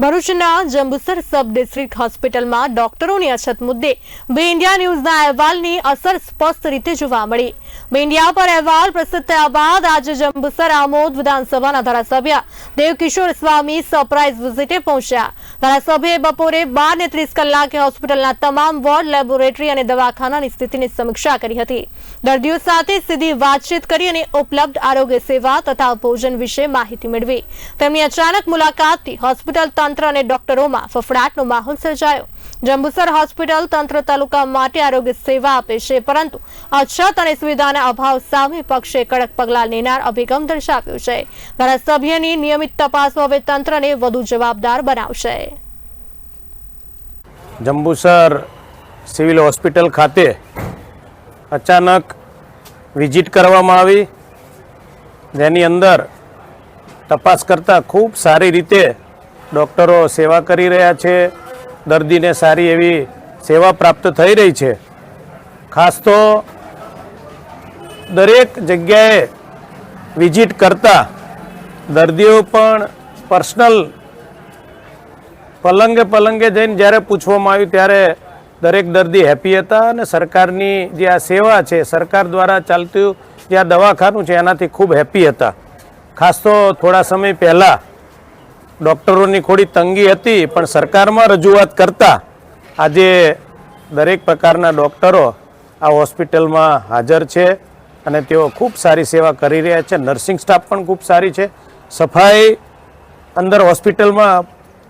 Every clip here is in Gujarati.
ભરૂચના જંબુસર સબ ડિસ્ટ્રિક્ટ હોસ્પિટલમાં ડોક્ટરોની અછત મુદ્દે બે ઇન્ડિયા ન્યૂઝના અહેવાલની અસર સ્પષ્ટ રીતે જોવા મળી। બે ઇન્ડિયા પર અહેવાલ પ્રસિદ્ધ થયા બાદ આજે જંબુસર આમોદ વિધાનસભાના ધારાસભ્ય દેવકિશોર સ્વામી સરપ્રાઇઝ વિઝિટે પહોંચ્યા। ધારાસભ્યએ બપોરે 12:30 કલાકે હોસ્પિટલના તમામ વોર્ડ, લેબોરેટરી અને દવાખાનાની સ્થિતિની સમીક્ષા કરી હતી। દર્દીઓ સાથે સીધી વાતચીત કરી અને ઉપલબ્ધ આરોગ્ય સેવા તથા ભોજન વિશે માહિતી મેળવી। તેમની અચાનક મુલાકાતથી હોસ્પિટલ તંત્ર અને ડોક્ટરોમાં ફફડાટનો માહોલ સર્જાયો। જંબુસર હોસ્પિટલ તંત્ર તાલુકા માટે આરોગ્ય સેવા આપે છે, પરંતુ અછત અને સુવિધાના અભાવ સામે પક્ષે કડક પગલાં લેનાર અભિગમ દર્શાવ્યો છે। ધારાસભ્યની નિયમિત તપાસ હવે તંત્રને વધુ જવાબદાર બનાવશે। જંબુસર સિવિલ હોસ્પિટલ ખાતે અચાનક વિઝિટ કરવામાં આવી, જેની અંદર તપાસ કરતાં ખૂબ સારી રીતે ડૉક્ટરો સેવા કરી રહ્યા છે। દર્દીને સારી એવી સેવા પ્રાપ્ત થઈ રહી છે। ખાસ તો દરેક જગ્યાએ વિઝિટ કરતા દર્દીઓ પણ પર્સનલ પલંગે જઈને જ્યારે પૂછવામાં આવ્યું ત્યારે દરેક દર્દી હેપી હતા અને સરકારની જે આ સેવા છે, સરકાર દ્વારા ચાલતું જે આ દવાખાનું છે એનાથી ખૂબ હેપી હતા। ખાસ તો થોડા સમય પહેલાં ડૉક્ટરોની થોડી તંગી હતી, પણ સરકારમાં રજૂઆત કરતાં આજે દરેક પ્રકારના ડૉક્ટરો આ હોસ્પિટલમાં હાજર છે અને તેઓ ખૂબ સારી સેવા કરી રહ્યા છે। નર્સિંગ સ્ટાફ પણ ખૂબ સારી છે। સફાઈ અંદર હોસ્પિટલમાં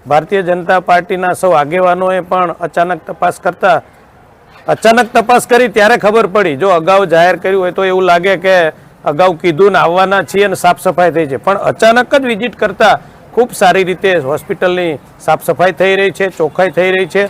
ભારતીય જનતા પાર્ટીના સૌ આગેવાનોએ પણ અચાનક તપાસ કરી ત્યારે ખબર પડી। જો અગાઉ જાહેર કર્યું હોય તો એવું લાગે કે અગાઉ કીધું ને આવવાના છીએ અને સાફ સફાઈ થઈ છે, પણ અચાનક જ વિઝિટ કરતાં ખૂબ સારી રીતે હોસ્પિટલની સાફ સફાઈ થઈ રહી છે, ચોખ્ખાઈ થઈ રહી છે।